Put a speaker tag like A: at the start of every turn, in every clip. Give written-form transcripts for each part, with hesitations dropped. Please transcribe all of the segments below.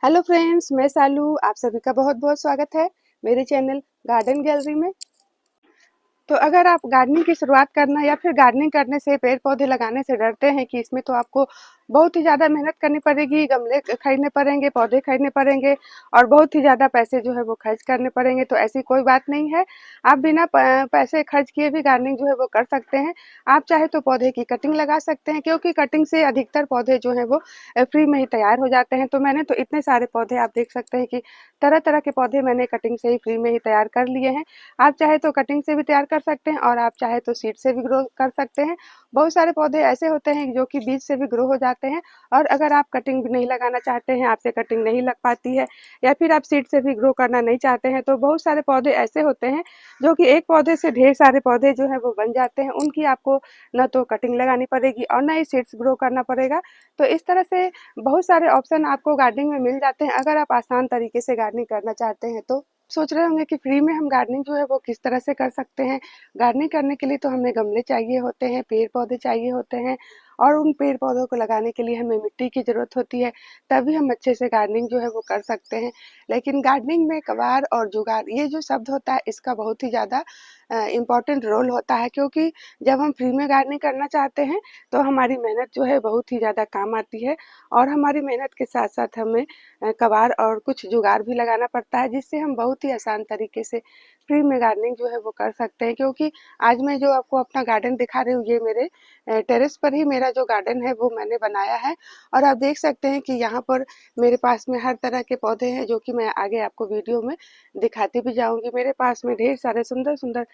A: Hello friends, मैं सालू। आप सभी का बहुत बहुत स्वागत है मेरे चैनल गार्डन गैलरी में। तो अगर आप गार्डनिंग की शुरुआत करना या फिर गार्डनिंग करने से, पेड़ पौधे लगाने से डरते हैं कि इसमें तो आपको बहुत ही ज़्यादा मेहनत करनी पड़ेगी, गमले खरीदने पड़ेंगे, पौधे खरीदने पड़ेंगे और बहुत ही ज़्यादा पैसे जो है वो खर्च करने पड़ेंगे, तो ऐसी कोई बात नहीं है। आप बिना पैसे खर्च किए भी गार्डनिंग जो है वो कर सकते हैं। आप चाहे तो पौधे की कटिंग लगा सकते हैं, क्योंकि कटिंग से अधिकतर पौधे जो है वो फ्री में ही तैयार हो जाते हैं। तो मैंने तो इतने सारे पौधे, आप देख सकते हैं कि तरह तरह के पौधे मैंने कटिंग से ही फ्री में ही तैयार कर लिए हैं। आप चाहे तो कटिंग से भी तैयार कर सकते हैं और आप चाहे तो सीड से भी ग्रो कर सकते हैं। बहुत सारे पौधे ऐसे होते हैं जो कि बीज से भी ग्रो हो जाते हैं। और अगर आप कटिंग भी नहीं लगाना चाहते हैं, आपसे कटिंग नहीं लग पाती है, या फिर आप सीड से भी ग्रो करना नहीं चाहते हैं, तो बहुत सारे पौधे ऐसे होते हैं जो कि एक पौधे से ढेर सारे पौधे जो है वो बन जाते हैं। उनकी आपको न तो कटिंग लगानी पड़ेगी और न ही सीड्स ग्रो करना पड़ेगा। तो इस तरह से बहुत सारे ऑप्शन आपको गार्डनिंग में मिल जाते हैं, अगर आप आसान तरीके से गार्डनिंग करना चाहते हैं तो। सोच रहे होंगे कि फ्री में हम गार्डनिंग जो है वो किस तरह से कर सकते हैं। गार्डनिंग करने के लिए तो हमें गमले चाहिए होते हैं, पेड़ पौधे चाहिए होते हैं, और उन पेड़ पौधों को लगाने के लिए हमें मिट्टी की ज़रूरत होती है, तभी हम अच्छे से गार्डनिंग जो है वो कर सकते हैं। लेकिन गार्डनिंग में कबाड़ और जुगाड़, ये जो शब्द होता है, इसका बहुत ही ज़्यादा इम्पोर्टेंट रोल होता है, क्योंकि जब हम फ्री में गार्डनिंग करना चाहते हैं तो हमारी मेहनत जो है बहुत ही ज़्यादा काम आती है, और हमारी मेहनत के साथ साथ हमें कबाड़ और कुछ जुगाड़ भी लगाना पड़ता है, जिससे हम बहुत ही आसान तरीके से फ्री में गार्डनिंग जो है वो कर सकते हैं। क्योंकि आज मैं जो आपको अपना गार्डन दिखा रही हूँ, ये मेरे टेरेस पर ही मेरा जो गार्डन है वो मैंने बनाया है। और आप देख सकते हैं कि यहाँ पर मेरे पास में हर तरह के पौधे हैं, जो कि मैं आगे आपको वीडियो में दिखाती भी जाऊंगी। मेरे पास में ढेर सारे सुंदर सुंदर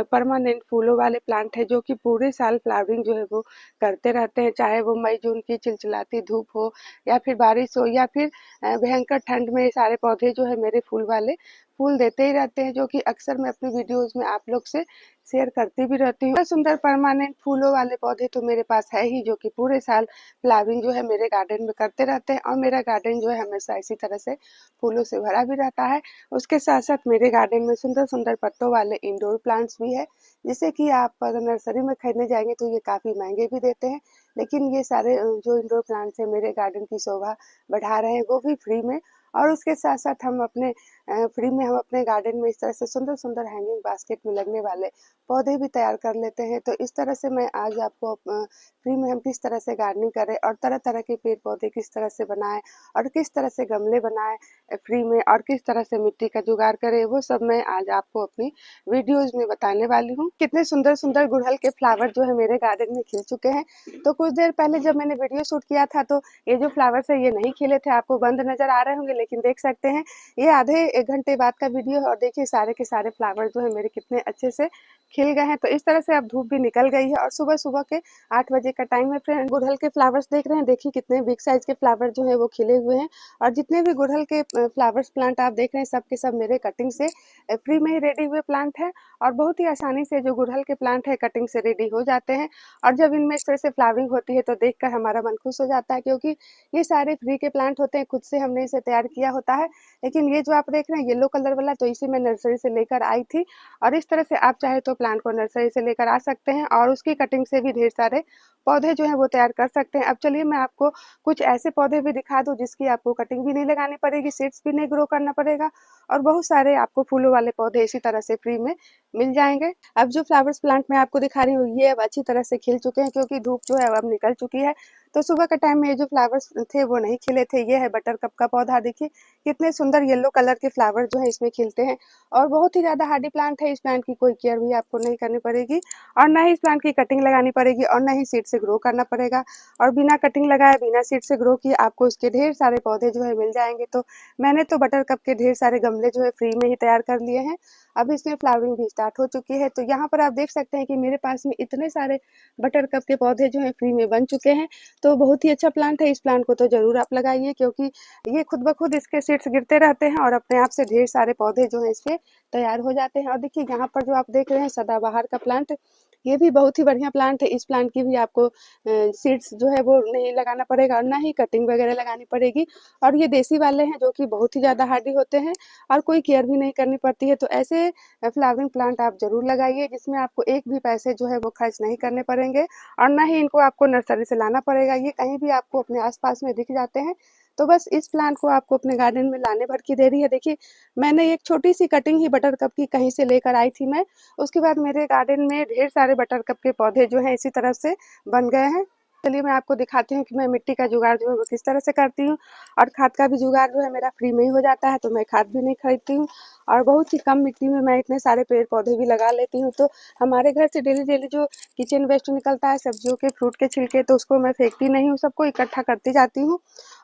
A: परमानेंट फूलों वाले प्लांट है, जो कि पूरे साल फ्लावरिंग जो है वो करते रहते हैं, चाहे वो मई जून की चिलचिलाती धूप हो या फिर बारिश हो या फिर भयंकर ठंड में। सारे पौधे जो है मेरे फूल वाले फूल देते ही रहते हैं, जो कि अक्सर मैं अपनी वीडियोस में आप लोग से शेयर करती भी रहती हूँ। सुंदर परमानेंट फूलों वाले पौधे तो मेरे पास है ही, जो कि पूरे साल फ्लावरिंग जो है मेरे गार्डन में करते रहते हैं, और मेरा गार्डन जो है हमेशा इसी तरह से फूलों से भरा भी रहता है। उसके साथ साथ मेरे गार्डन में सुंदर सुंदर पत्तों वाले इंडोर प्लांट्स भी है, जिसे कि आप अगर नर्सरी में खरीदने जाएंगे तो ये काफ़ी महंगे भी देते हैं। लेकिन ये सारे जो इंडोर प्लांट्स है मेरे गार्डन की शोभा बढ़ा रहे हैं, वो भी फ्री में। और उसके साथ साथ हम अपने फ्री में हम अपने गार्डन में इस तरह से सुंदर सुंदर हैंगिंग बास्केट में लगने वाले पौधे भी तैयार कर लेते हैं। तो इस तरह से मैं आज आपको फ्री में हम किस तरह से गार्डनिंग करें और तरह तरह के पेड़ पौधे किस तरह से बनाएं और किस तरह से गमले बनाएं फ्री में, और किस तरह से मिट्टी का जुगाड़ करें, वो सब मैं आज आपको अपनी वीडियोज में बताने वाली हूँ। कितने सुंदर सुंदर गुड़हल के फ्लावर जो है मेरे गार्डन में खिल चुके हैं। तो कुछ देर पहले जब मैंने वीडियो शूट किया था, तो ये जो फ्लावर्स है ये नहीं खिले थे, आपको बंद नजर आ रहे होंगे, लेकिन देख सकते हैं ये आधे एक घंटे बाद का वीडियो है। और देखिए सारे के सारे फ्लावर जो है मेरे कितने अच्छे से खिल गए हैं। तो इस तरह से अब धूप भी निकल गई है और सुबह सुबह के 8 बजे का टाइम है। फ्रेंड, गुड़हल के फ्लावर्स देख रहे हैं, देखिए कितने बिग साइज के फ्लावर जो है वो खिले हुए हैं। और जितने भी गुड़हल के फ्लावर्स प्लांट आप देख रहे हैं, सब के सब मेरे कटिंग से फ्री में ही रेडी हुए प्लांट है। और बहुत ही आसानी से जो गुड़हल के प्लांट है कटिंग से रेडी हो जाते हैं। और जब इनमें इस तरह से फ्लावरिंग होती है तो देखकर हमारा मन खुश हो जाता है, क्योंकि ये सारे फ्री के प्लांट होते हैं, खुद से हमने इसे तैयार किया होता है। लेकिन ये जो आप देख रहे हैं येलो कलर वाला, तो इसे मैं नर्सरी से लेकर आई थी। और इस तरह से आप चाहे तो प्लांट को नर्सरी से लेकर आ सकते हैं, और उसकी कटिंग से भी ढेर सारे पौधे जो हैं वो तैयार कर सकते हैं। अब चलिए मैं आपको कुछ ऐसे पौधे भी दिखा दूं जिसकी आपको कटिंग भी नहीं लगानी पड़ेगी, सीड्स भी नहीं ग्रो करना पड़ेगा, और बहुत सारे आपको फूलों वाले पौधे इसी तरह से फ्री में मिल जाएंगे। अब जो फ्लावर्स प्लांट मैं आपको दिखा रही हूँ, ये अब अच्छी तरह से खिल चुके हैं, क्योंकि धूप जो है अब निकल चुकी है। तो सुबह के टाइम में ये जो फ्लावर्स थे वो नहीं खिले थे। ये है बटरकप का पौधा, देखिए कितने सुंदर येलो कलर के फ्लावर जो है इसमें खिलते हैं। और बहुत ही ज़्यादा हार्डी प्लांट है, इस प्लांट की कोई केयर भी आपको नहीं करनी पड़ेगी, और ना ही इस प्लांट की कटिंग लगानी पड़ेगी, और ना ही सीड से ग्रो करना पड़ेगा। और बिना कटिंग लगाए, बिना सीड से ग्रो किए आपको इसके ढेर सारे पौधे जो है मिल जाएंगे। तो मैंने तो बटरकप के ढेर सारे गमले जो है फ्री में ही तैयार कर लिए हैं। अब इसमें फ्लावरिंग भी स्टार्ट हो चुकी है। तो यहाँ पर आप देख सकते हैं कि मेरे पास में इतने सारे बटरकप के पौधे जो हैं फ्री में बन चुके हैं। तो बहुत ही अच्छा प्लांट है, इस प्लांट को तो ज़रूर आप लगाइए, क्योंकि ये खुद ब खुद इसके सीड्स गिरते रहते हैं और अपने आप से ढेर सारे पौधे जो हैं इसके तैयार हो जाते हैं। और देखिए यहाँ पर जो आप देख रहे हैं सदाबहार का प्लांट, ये भी बहुत ही बढ़िया प्लांट है। इस प्लांट की भी आपको सीड्स जो है वो नहीं लगाना पड़ेगा, और ना ही कटिंग वगैरह लगानी पड़ेगी। और ये देसी वाले हैं, जो कि बहुत ही ज़्यादा हार्डी होते हैं और कोई केयर भी नहीं करनी पड़ती है। तो ऐसे फ्लावरिंग प्लांट आप ज़रूर लगाइए, जिसमें आपको एक भी पैसे जो है वो खर्च नहीं करने पड़ेंगे, और ना ही इनको आपको नर्सरी से लाना पड़ेगा। ये कहीं भी आपको अपने आसपास में दिख जाते हैं, तो बस इस प्लांट को आपको अपने गार्डन में लाने भर की देरी है। देखिए, मैंने एक छोटी-सी कटिंग ही बटरकप की कहीं से लेकर आई थी मैं। उसके बाद मेरे गार्डन में ढेर सारे बटरकप के पौधे जो हैं इसी तरह से बन गए हैं। चलिए मैं आपको दिखाती हूँ कि मैं मिट्टी का जुगाड़ जो है वो किस तरह से करती हूँ, और खाद का भी जुगाड़ जो है मेरा फ्री में ही हो जाता है, तो मैं खाद भी नहीं खरीदती हूँ और बहुत ही कम मिट्टी में मैं इतने सारे पेड़-पौधे भी लगा लेती हूँ। तो हमारे घर से डेली-डेली जो किचन वेस्ट निकलता है, सब्जियों के, फ्रूट के छिलके, तो उसको मैं फेंकती नहीं हूँ, सबको इकट्ठा करती जाती हूँ।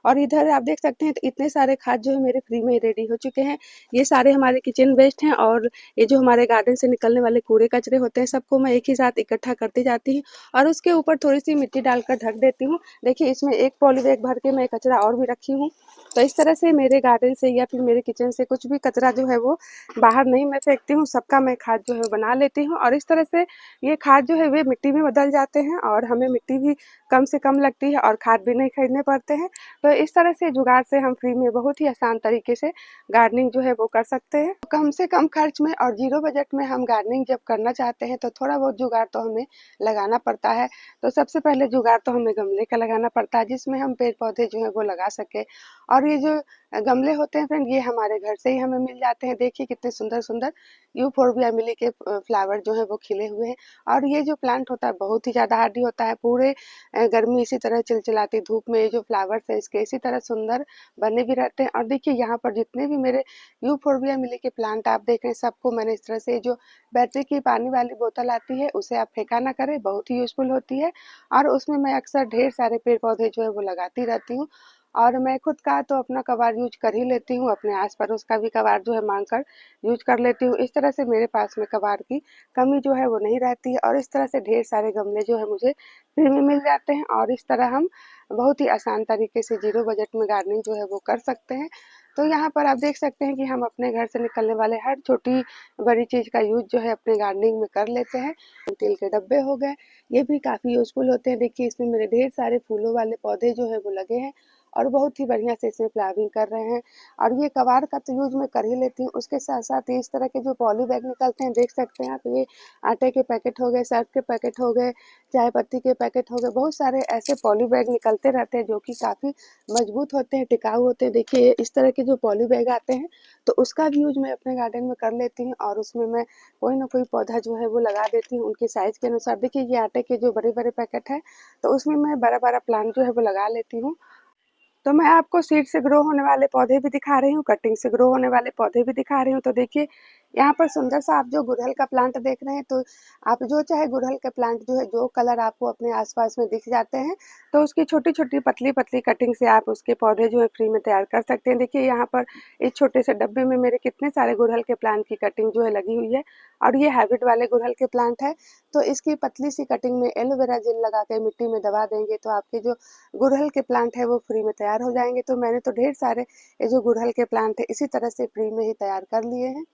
A: और इधर आप देख सकते हैं तो इतने सारे खाद जो है मेरे फ्री में ही रेडी हो चुके हैं। ये सारे हमारे किचन वेस्ट हैं, और ये जो हमारे गार्डन से निकलने वाले कूड़े-कचरे होते हैं, सबको मैं एक ही साथ इकट्ठा करती जाती हूँ और उसके ऊपर थोड़ी-सी मिट्टी डालकर ढक देती हूँ। देखिए, इसमें एक पॉली बैग भर के मैं कचरा और भी रखी हूँ। तो इस तरह से मेरे गार्डन से या फिर मेरे किचन से कुछ भी कचरा जो है वो बाहर नहीं मैं फेंकती हूँ, सबका मैं खाद जो है बना लेती हूँ, और इस तरह से ये खाद जो है वे मिट्टी में बदल जाते हैं और हमें मिट्टी भी कम से कम लगती है और खाद भी नहीं खरीदने पड़ते हैं। तो इस तरह से जुगाड़ से हम फ्री में बहुत ही आसान तरीके से गार्डनिंग जो है वो कर सकते हैं। कम से कम खर्च में और ज़ीरो बजट में हम गार्डनिंग जब करना चाहते हैं तो थोड़ा बहुत जुगाड़ तो हमें लगाना पड़ता है। तो सबसे पहले जुगाड़ तो हमें गमले का लगाना पड़ता है जिसमें हम पेड़-पौधे जो हैं वो लगा सकें। और ये जो गमले होते हैं फ्रेंड, ये हमारे घर से ही हमें मिल जाते हैं। देखिए कितने सुंदर-सुंदर यूफ़ोर्बिया मिली के फ्लावर जो हैं वो खिले हुए हैं, और ये जो प्लांट होता है बहुत ही ज़्यादा हार्डी होता है। पूरे गर्मी इसी तरह चिलचिलाती धूप में ये जो फ्लावर्स हैं इसके इसी तरह सुंदर बने भी रहते हैं। और देखिए यहाँ पर जितने भी मेरे यूफ़ोर्बिया मिली के प्लांट आप देख रहे हैं, सबको मैंने इस तरह से जो बैटरी की पानी वाली बोतल आती है उसे आप फेंका ना करें, बहुत ही यूज़फुल होती है। और उसमें मैं अक्सर ढेर सारे पेड़-पौधे जो है वो लगाती रहती हूँ, और मैं खुद का तो अपना कबाड़ यूज़ कर ही लेती हूँ, अपने आस-पड़ोस का भी कबाड़ जो है माँग कर यूज़ कर लेती हूँ। इस तरह से मेरे पास में कबाड़ की कमी जो है वो नहीं रहती है, और इस तरह से ढेर सारे गमले जो है मुझे फ्री में मिल जाते हैं, और इस तरह हम बहुत ही आसान तरीके से ज़ीरो बजट में गार्डनिंग जो है वो कर सकते हैं। तो यहाँ पर आप देख सकते हैं कि हम अपने घर से निकलने वाले हर छोटी-बड़ी चीज़ का यूज़ जो है अपने गार्डनिंग में कर लेते हैं। तेल के डब्बे हो गए, ये भी काफ़ी यूज़फुल होते हैं। देखिए इसमें मेरे ढेर सारे फूलों वाले पौधे जो हैं वो लगे हैं और बहुत ही बढ़िया से इसमें फ्लावरिंग कर रहे हैं। और ये कबाड़ का तो यूज़ मैं कर ही लेती हूँ, उसके साथ-साथ इस तरह के जो पॉली बैग निकलते हैं, देख सकते हैं आप, ये आटे के पैकेट हो गए, सर्फ़ के पैकेट हो गए, चाय पत्ती के पैकेट हो गए, बहुत सारे ऐसे पॉली बैग निकलते रहते हैं जो कि काफ़ी मजबूत होते हैं, टिकाऊ होते हैं। देखिए इस तरह के जो पॉली बैग आते हैं, तो उसका भी यूज़ मैं अपने गार्डन में कर लेती हूँ, और उसमें मैं कोई ना कोई पौधा जो है वो लगा देती हूँ उनके साइज़ के अनुसार। देखिए ये आटे के जो बड़े-बड़े पैकेट हैं, तो उसमें मैं बड़ा-बड़ा प्लांट जो है वो लगा लेती हूँ। तो मैं आपको सीड से ग्रो होने वाले पौधे भी दिखा रही हूँ, कटिंग से ग्रो होने वाले पौधे भी दिखा रही हूँ। तो देखिए, यहाँ पर सुंदर सा आप जो गुड़हल का प्लांट देख रहे हैं, तो आप जो चाहे गुड़हल के प्लांट जो है, जो कलर आपको अपने आस-पास में दिख जाते हैं, तो उसकी छोटी-छोटी, पतली-पतली कटिंग से आप उसके पौधे जो है फ्री में तैयार कर सकते हैं। देखिए यहाँ पर इस छोटे से डब्बे में मेरे कितने सारे गुड़हल के प्लांट की कटिंग जो है लगी हुई है, और ये हाइब्रिड वाले गुड़हल के प्लांट है। तो इसकी पतली सी कटिंग में एलोवेरा जेल लगा के मिट्टी में दबा देंगे, तो आपके जो गुड़हल के प्लांट है वो फ्री में तैयार हो जाएँगे। तो मैंने तो ढेर सारे ये जो गुड़हल के प्लांट है इसी तरह से फ्री में ही तैयार कर लिए हैं।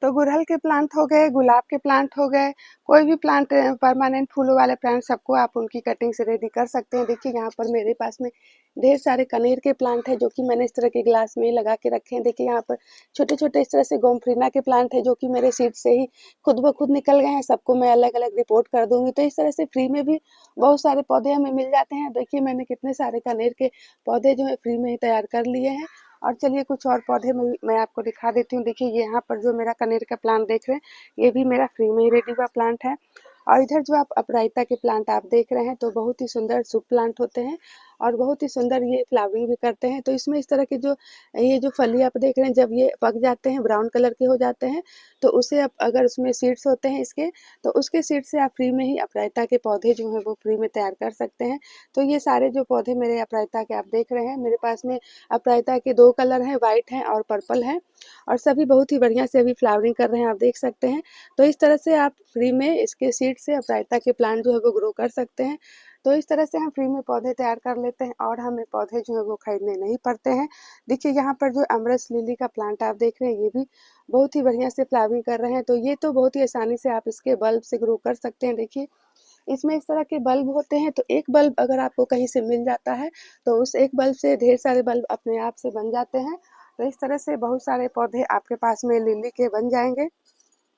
A: तो गुड़हल के प्लांट हो गए, गुलाब के प्लांट हो गए, कोई भी प्लांट परमानेंट फूलों वाले प्लांट सबको आप उनकी कटिंग से रेडी कर सकते हैं। देखिए यहाँ पर मेरे पास में ढेर सारे कनेर के प्लांट हैं जो कि मैंने इस तरह के ग्लास में लगा के रखे हैं। देखिए यहाँ पर छोटे-छोटे इस तरह से गोमफ्रेना के प्लांट हैं जो कि मेरे सीड से ही खुद ब खुद निकल गए हैं, सबको मैं अलग-अलग रिपोर्ट कर दूँगी। तो इस तरह से फ्री में भी बहुत सारे पौधे हमें मिल जाते हैं। देखिए मैंने कितने सारे कनेर के पौधे जो है फ्री में ही तैयार कर लिए हैं। और चलिए कुछ और पौधे मैं आपको दिखा देती हूँ। देखिए ये यहाँ पर जो मेरा कनेर का प्लांट देख रहे हैं, ये भी मेरा फ्री में ही रेडी हुआ प्लांट है। और इधर जो आप अपराजिता के प्लांट आप देख रहे हैं, तो बहुत ही सुंदर शुभ प्लांट होते हैं और बहुत ही सुंदर ये फ्लावरिंग भी करते हैं। तो इसमें इस तरह के जो ये जो फली आप देख रहे हैं, जब ये पक जाते हैं, ब्राउन कलर के हो जाते हैं, तो उसे आप, अगर उसमें सीड्स होते हैं इसके, तो उसके सीड से आप फ्री में ही अपराजिता के पौधे जो हैं वो फ्री में तैयार कर सकते हैं। तो ये सारे जो पौधे मेरे अपराजिता के आप देख रहे हैं, मेरे पास में अपराजिता के 2 कलर हैं, व्हाइट हैं और पर्पल हैं, और सभी बहुत ही बढ़िया से अभी फ्लावरिंग कर रहे हैं, आप देख सकते हैं। तो इस तरह से आप फ्री में इसके सीड से अपराजिता के प्लांट जो है वो ग्रो कर सकते हैं। तो इस तरह से हम फ्री में पौधे तैयार कर लेते हैं और हमें पौधे जो है वो खरीदने नहीं पड़ते हैं। देखिए यहाँ पर जो अमरस लिली का प्लांट आप देख रहे हैं, ये भी बहुत ही बढ़िया से फ्लावरिंग कर रहे हैं। तो ये तो बहुत ही आसानी से आप इसके बल्ब से ग्रो कर सकते हैं। देखिए इसमें इस तरह के बल्ब होते हैं, तो एक बल्ब अगर आपको कहीं से मिल जाता है, तो उस एक बल्ब से ढेर सारे बल्ब अपने आप से बन जाते हैं। तो इस तरह से बहुत सारे पौधे आपके पास में लिली के बन जाएँगे।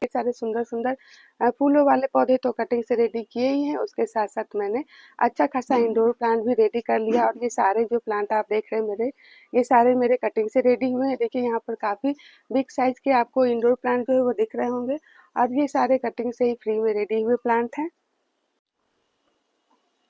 A: सारे सुंदर-सुंदर फूलों वाले पौधे तो कटिंग से रेडी किए ही हैं, उसके साथ-साथ मैंने अच्छा खासा इंडोर प्लांट भी रेडी कर लिया और ये सारे जो प्लांट आप देख रहे हैं मेरे, ये सारे मेरे कटिंग से रेडी हुए हैं। देखिए यहाँ पर काफ़ी बिग साइज़ के आपको इंडोर प्लांट जो है वो दिख रहे होंगे और ये सारे कटिंग से ही फ्री में रेडी हुए प्लांट हैं।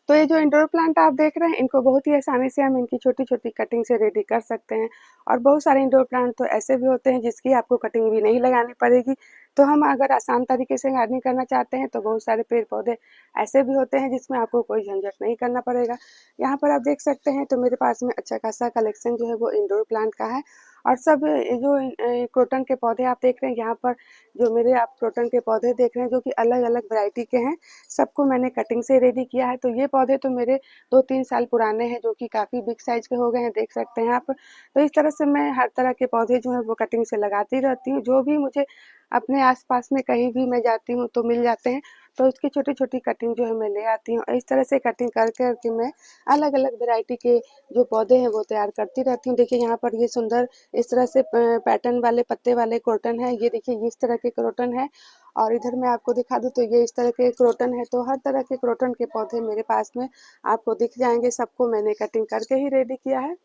A: तो ये जो इंडोर प्लांट आप देख रहे हैं, इनको बहुत ही आसानी से हम इनकी छोटी-छोटी कटिंग से रेडी कर सकते हैं और बहुत सारे इंडोर प्लांट तो ऐसे भी होते हैं जिसकी आपको कटिंग भी नहीं लगानी पड़ेगी। तो हम अगर आसान तरीके से गार्डनिंग करना चाहते हैं तो बहुत सारे पेड़-पौधे ऐसे भी होते हैं जिसमें आपको कोई झंझट नहीं करना पड़ेगा। यहाँ पर आप देख सकते हैं तो मेरे पास में अच्छा खासा कलेक्शन जो है वो इंडोर प्लांट का है और सब ये जो क्रोटन के पौधे आप देख रहे हैं यहाँ पर जो मेरे आप क्रोटन के पौधे देख रहे हैं जो कि अलग-अलग वैरायटी के हैं, सबको मैंने कटिंग से रेडी किया है। तो ये पौधे तो मेरे 2-3 साल पुराने हैं जो कि काफ़ी बिग साइज़ के हो गए हैं, देख सकते हैं आप। तो इस तरह से मैं हर तरह के पौधे जो हैं वो कटिंग से लगाती रहती हूँ, जो भी मुझे अपने आस-पास में कहीं भी मैं जाती हूँ तो मिल जाते हैं, तो उसकी छोटी-छोटी कटिंग जो है मैं ले आती हूँ। इस तरह से कटिंग कर के मैं अलग-अलग वैरायटी के जो पौधे हैं वो तैयार करती रहती हूँ। देखिए यहाँ पर ये सुंदर इस तरह से पैटर्न वाले पत्ते वाले क्रोटन है, ये देखिए इस तरह के क्रोटन है और इधर मैं आपको दिखा दूँ तो ये इस तरह के क्रोटन है, तो हर तरह के क्रोटन के पौधे मेरे पास में आपको दिख जाएँगे, सबको मैंने कटिंग करके ही रेडी किया है।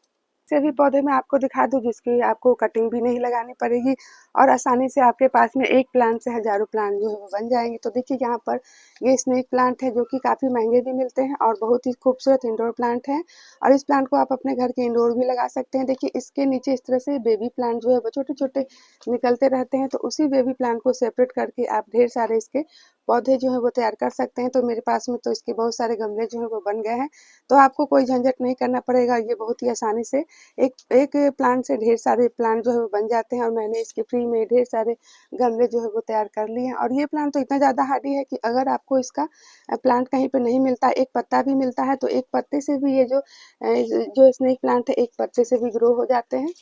A: से भी पौधे मैं आपको दिखा दूँ जिसकी आपको कटिंग भी नहीं लगानी पड़ेगी और आसानी से आपके पास में एक प्लांट से हज़ारों प्लांट जो है वो बन जाएँगे। तो देखिए यहाँ पर ये स्नेक प्लांट है जो कि काफ़ी महँगे भी मिलते हैं और बहुत ही खूबसूरत इंडोर प्लांट है और इस प्लांट को आप अपने घर के इंडोर भी लगा सकते हैं। देखिए इसके नीचे इस तरह से बेबी प्लांट जो है वो छोटे-छोटे निकलते रहते हैं, तो उसी बेबी प्लांट को सेपरेट करके आप ढेर सारे इसके पौधे जो हैं वो तैयार कर सकते हैं। तो मेरे पास में तो इसके बहुत सारे गमले जो हैं वो बन गए हैं, तो आपको कोई झंझट नहीं करना पड़ेगा। ये बहुत ही आसानी से एक एक प्लांट से ढेर सारे प्लांट जो है वो बन जाते हैं और मैंने इसके फ्री में ढेर सारे गमले जो है वो तैयार कर लिए हैं और ये प्लांट तो इतना ज़्यादा हार्डी है कि अगर आपको इसका प्लांट कहीं पे नहीं मिलता, एक पत्ता भी मिलता है तो एक पत्ते से भी ये जो स्नेक प्लांट है, एक पत्ते से भी ग्रो हो जाते हैं।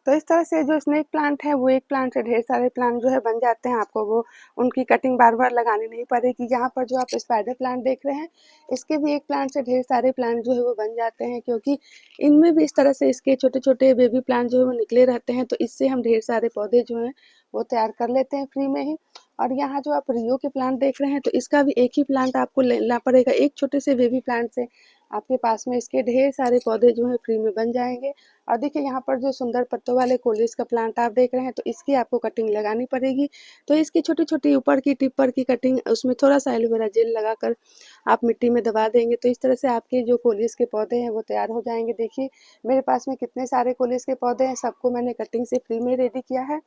A: तो इस तरह से जो स्नेक प्लांट है वो एक प्लांट से ढेर सारे प्लांट जो है बन जाते हैं, आपको वो उनकी कटिंग बार-बार लगानी नहीं पड़ेगी। यहाँ पर जो आप स्पाइडर प्लांट देख रहे हैं, इसके भी एक प्लांट से ढेर सारे प्लांट जो है वो बन जाते हैं क्योंकि इनमें भी इस तरह से इसके छोटे-छोटे बेबी प्लांट जो है वो निकले रहते हैं, तो इससे हम ढेर सारे पौधे जो हैं वो तैयार कर लेते हैं फ्री में ही। और यहाँ जो आप रियो के प्लांट देख रहे हैं, तो इसका भी एक ही प्लांट आपको लेना पड़ेगा, एक छोटे से बेबी प्लांट से आपके पास में इसके ढेर सारे पौधे जो हैं फ्री में बन जाएँगे। और देखिए यहाँ पर जो सुंदर पत्तों वाले कोलिस का प्लांट आप देख रहे हैं तो इसकी आपको कटिंग लगानी पड़ेगी। तो इसकी छोटी-छोटी ऊपर की टिप पर की कटिंग उसमें थोड़ा-सा एलोवेरा जेल लगाकर आप मिट्टी में दबा देंगे तो इस तरह से आपके जो कोलिस के पौधे हैं वो तैयार हो जाएँगे। देखिए मेरे पास में कितने सारे कोलिस के पौधे हैं, सबको मैंने कटिंग से फ्री में रेडी किया है।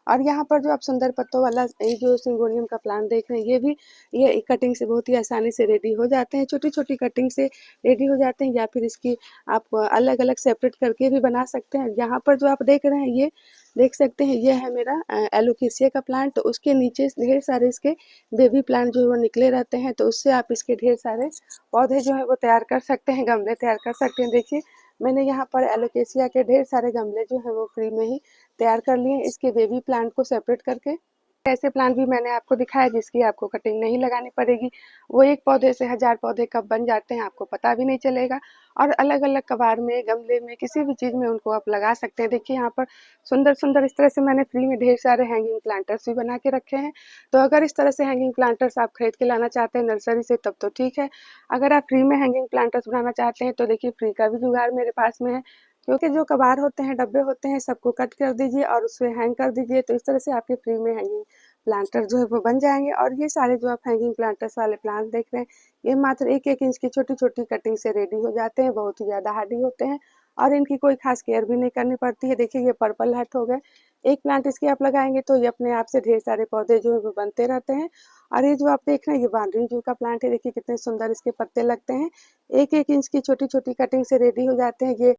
A: और यहाँ पर जो आप सुंदर पत्तों वाला ये जो सिंगोनियम का प्लांट देख रहे हैं ये कटिंग से बहुत ही आसानी से रेडी हो जाते हैं, छोटी-छोटी कटिंग से रेडी हो जाते हैं या फिर इसकी आप अलग-अलग सेपरेट करके भी बना सकते हैं। यहाँ पर जो आप देख रहे हैं ये देख सकते हैं ये है मेरा एलोकेशिया का प्लांट, तो उसके नीचे ढेर सारे इसके बेबी प्लांट जो है वो निकले रहते हैं, तो उससे आप इसके ढेर सारे पौधे जो है वो तैयार कर सकते हैं, गमले तैयार कर सकते हैं। देखिए मैंने यहाँ पर एलोकेशिया के ढेर सारे गमले जो हैं वो फ्री में ही तैयार कर लिए हैं इसके बेबी प्लांट को सेपरेट करके। ऐसे प्लांट भी मैंने आपको दिखाया जिसकी आपको कटिंग नहीं लगानी पड़ेगी। वो एक पौधे से 1000 पौधे कब बन जाते हैं आपको पता भी नहीं चलेगा और अलग-अलग कबाड़ में, गमले में, किसी भी चीज़ में उनको आप लगा सकते हैं। देखिए यहाँ पर सुंदर-सुंदर इस तरह से मैंने फ्री में ढेर सारे हैंगिंग प्लांटर्स भी बना के रखे हैं। तो अगर इस तरह से हैंगिंग प्लांटर्स आप खरीद के लाना चाहते हैं नर्सरी से तब तो ठीक है। अगर आप फ्री में हैंगिंग प्लांटर्स बनाना चाहते हैं तो देखिए फ्री का भी जुगाड़ मेरे पास में है। क्योंकि जो कबाड़ होते हैं, डब्बे होते हैं, सबको कट कर दीजिए और उसपे हैंग कर दीजिए, तो इस तरह से आपके फ्री में हैंगिंग प्लांटर जो है वो बन जाएँगे और ये सारे जो आप हैंगिंग प्लांटर्स वाले प्लांट देख रहे हैं, ये मात्र 1-1 इंच की छोटी-छोटी कटिंग से रेडी हो जाते हैं, बहुत ही ज़्यादा हार्डी होते हैं और इनकी कोई ख़ास केयर भी नहीं करनी पड़ती है। देखिए ये पर्पल हर्ट हो गए, एक प्लांट इसके आप लगाएँगे तो ये अपने आप से ढेर सारे पौधे जो है वो बनते रहते हैं और ये जो आप देख रहे हैं, ये वानरी जू का प्लांट है, देखिए कितने सुंदर इसके पत्ते लगते हैं। 1-1 इंच की छोटी-छोटी कटिंग से रेडी हो जाते हैं। ये